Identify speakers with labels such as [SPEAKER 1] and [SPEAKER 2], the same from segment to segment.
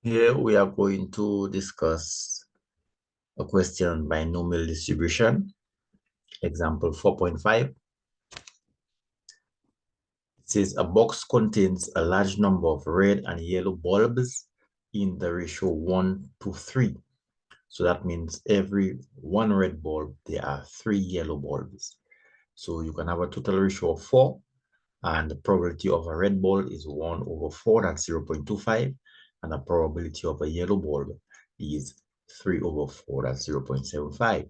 [SPEAKER 1] Here we are going to discuss a question on binomial distribution. Example 4.5. It says a box contains a large number of red and yellow bulbs in the ratio 1 to 3. So that means every one red bulb, there are 3 yellow bulbs. So you can have a total ratio of 4, and the probability of a red bulb is 1 over 4, that's 0.25, and the probability of a yellow bulb is 3 over 4, that's 0.75.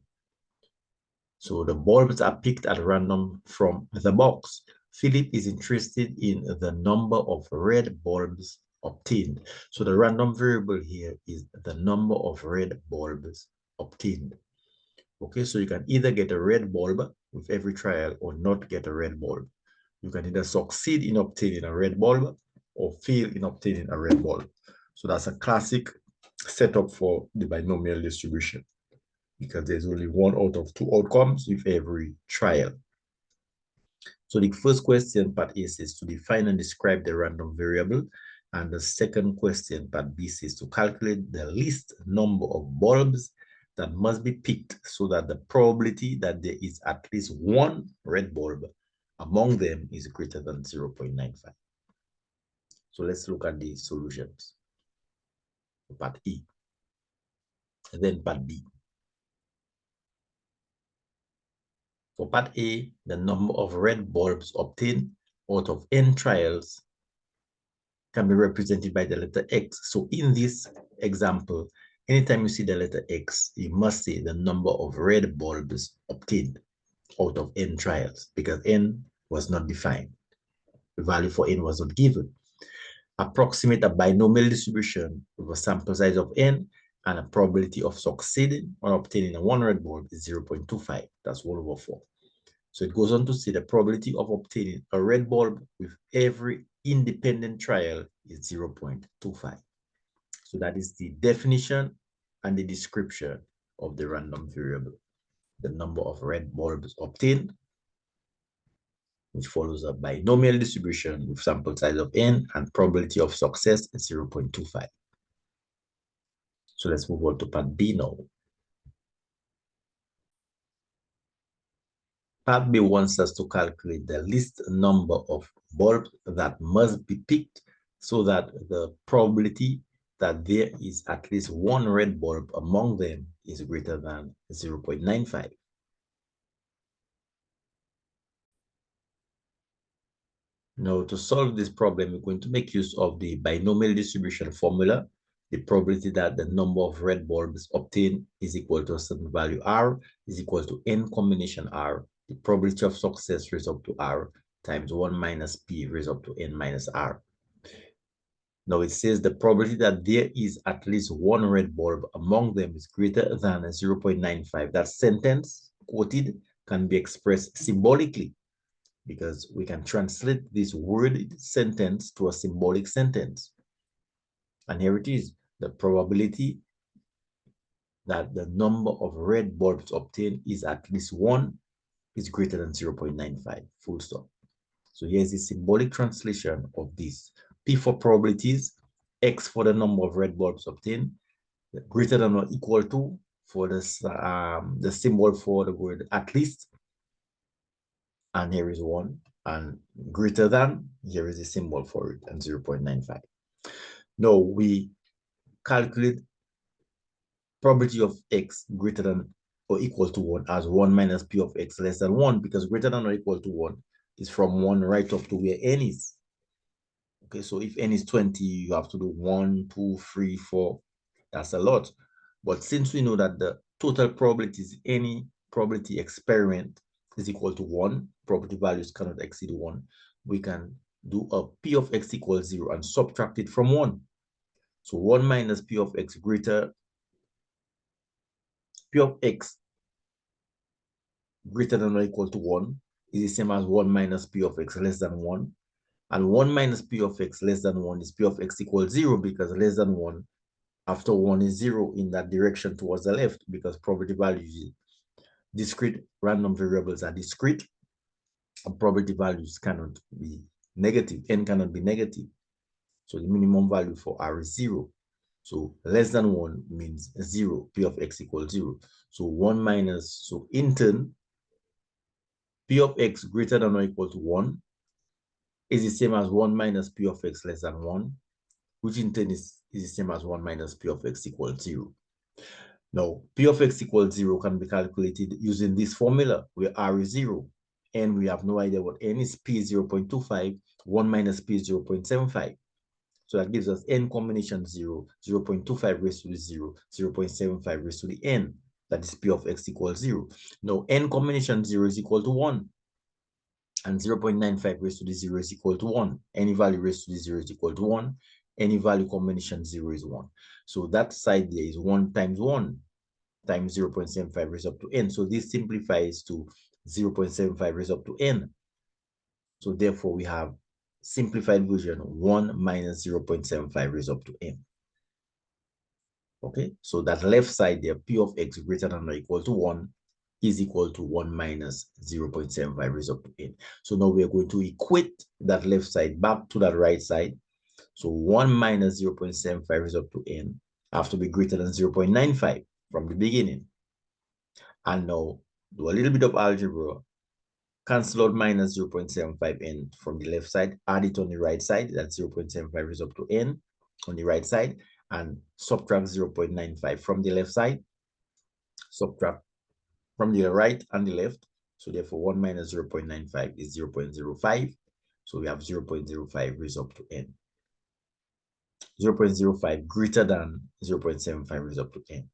[SPEAKER 1] So the bulbs are picked at random from the box. Philip is interested in the number of red bulbs obtained. So the random variable here is the number of red bulbs obtained. Okay, so you can either get a red bulb with every trial or not get a red bulb. You can either succeed in obtaining a red bulb or fail in obtaining a red bulb. So that's a classic setup for the binomial distribution, because there's only one out of 2 outcomes with every trial. So the first question, part A, says to define and describe the random variable. And the second question, part B, says to calculate the least number of bulbs that must be picked so that the probability that there is at least one red bulb among them is greater than 0.95. So let's look at the solutions. Part E, and then part B. For part A, the number of red bulbs obtained out of n trials can be represented by the letter X. So in this example, anytime you see the letter X, you must say the number of red bulbs obtained out of n trials, because n was not defined. The value for n was not given. Approximate a binomial distribution with a sample size of n, and a probability of succeeding or obtaining a one red bulb is 0.25. That's 1 over 4. So it goes on to say the probability of obtaining a red bulb with every independent trial is 0.25. So that is the definition and the description of the random variable. The number of red bulbs obtained, which follows a binomial distribution with sample size of n and probability of success is 0.25. So let's move on to part B now. Part B wants us to calculate the least number of bulbs that must be picked so that the probability that there is at least one red bulb among them is greater than 0.95. Now, to solve this problem, we're going to make use of the binomial distribution formula. The probability that the number of red bulbs obtained is equal to a certain value R is equal to n combination R. The probability of success raised up to R times 1 minus P raised up to n minus R. Now it says the probability that there is at least one red bulb among them is greater than 0.95. That sentence quoted can be expressed symbolically, because we can translate this worded sentence to a symbolic sentence. And here it is, the probability that the number of red bulbs obtained is at least 1 is greater than 0.95, full stop. So here's the symbolic translation of this. P for probabilities, X for the number of red bulbs obtained, greater than or equal to for this, the symbol for the word at least, and here is 1, and greater than, here is a symbol for it, and 0.95. Now we calculate probability of X greater than or equal to 1 as 1 minus P of X less than 1, because greater than or equal to 1 is from 1 right up to where n is. Okay, so if n is 20, you have to do 1, 2, 3, 4. That's a lot. But since we know that the total probability is any probability experiment is equal to 1, probability values cannot exceed 1, we can do a P of X equals 0 and subtract it from 1. So 1 minus P of X greater, P of X greater than or equal to 1 is the same as 1 minus P of X less than 1. And 1 minus P of X less than 1 is P of X equals 0, because less than 1 after 1 is 0 in that direction towards the left, because probability values, discrete random variables are discrete, and probability values cannot be negative, n cannot be negative. So the minimum value for R is 0. So less than 1 means 0, P of x equals 0. So 1 minus, so in turn, P of x greater than or equal to 1 is the same as 1 minus P of x less than 1, which in turn is the same as 1 minus P of x equals 0. Now, P of x equals 0 can be calculated using this formula where R is 0. And we have no idea what n is. P is 0.25, 1 minus P is 0.75. So that gives us n combination 0, 0.25 raised to the 0, 0.75 raised to the n. That is P of x equals 0. Now, n combination 0 is equal to 1. And 0.95 raised to the 0 is equal to 1. Any value raised to the 0 is equal to 1. Any value combination 0 is 1. So that side there is 1 times 1 times 0.75 raised up to n. So this simplifies to 0.75 raised up to n. So therefore, we have simplified version 1 minus 0.75 raised up to n. Okay, so that left side there, P of x greater than or equal to 1 is equal to 1 minus 0.75 raised up to n. So now we are going to equate that left side back to that right side. So 1 minus 0.75 raised up to n have to be greater than 0.95 from the beginning. And now do a little bit of algebra. Cancel out minus 0.75n from the left side, add it on the right side, that's 0.75 raised up to n on the right side, and subtract 0.95 from the left side, subtract from the right and the left. So therefore, 1 minus 0.95 is 0.05. So we have 0.05 raised up to n. 0.05 greater than 0.75 raised up to n.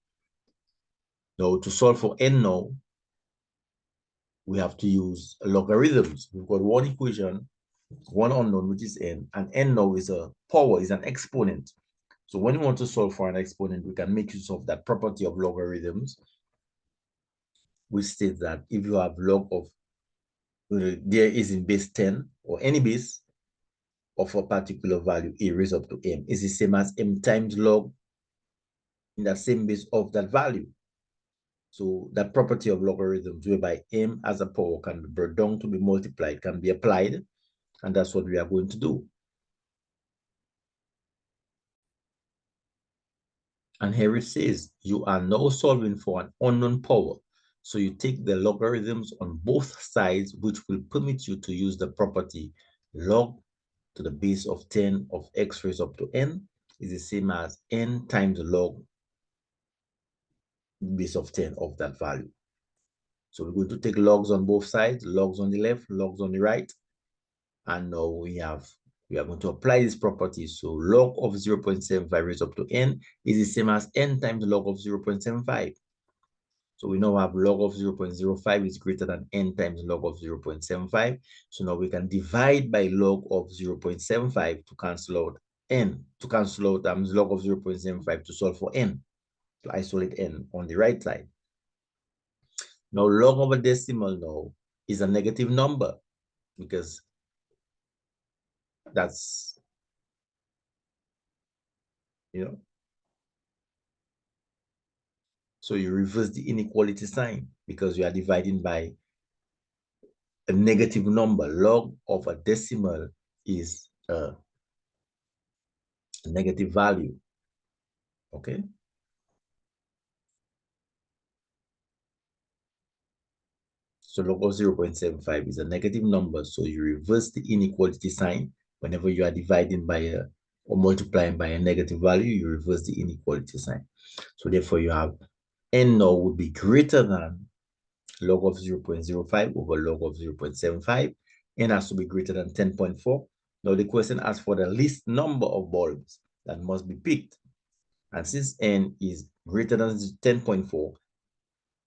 [SPEAKER 1] Now, to solve for n now, we have to use logarithms. We've got one equation, one unknown, which is n, and n now is a power, is an exponent. So when we want to solve for an exponent, we can make use of that property of logarithms, which states that if you have log of, there is in base 10, or any base of a particular value, a raised up to m, is the same as m times log in that same base of that value. So that property of logarithms, whereby m as a power can be brought down to be multiplied, can be applied, and that's what we are going to do. And here it says, you are now solving for an unknown power. So you take the logarithms on both sides, which will permit you to use the property log to the base of 10 of x raised up to n is the same as n times log base of 10 of that value. So we're going to take logs on both sides, logs on the left, logs on the right. And now we are going to apply this property. So log of 0.75 raised up to n is the same as n times log of 0.75. So we now have log of 0.05 is greater than n times log of 0.75. So now we can divide by log of 0.75 to cancel out n, to cancel out log of 0.75 to solve for n, to isolate n on the right side. Now log of a decimal now is a negative number because that's, so you reverse the inequality sign because you are dividing by a negative number. Log of a decimal is a negative value, okay? So log of 0.75 is a negative number, so you reverse the inequality sign. Whenever you are dividing by a, or multiplying by a negative value, you reverse the inequality sign. So therefore you have n now would be greater than log of 0.05 over log of 0.75. N has to be greater than 10.4. Now the question asks for the least number of bulbs that must be picked. And since n is greater than 10.4,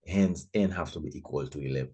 [SPEAKER 1] hence n have to be equal to 11.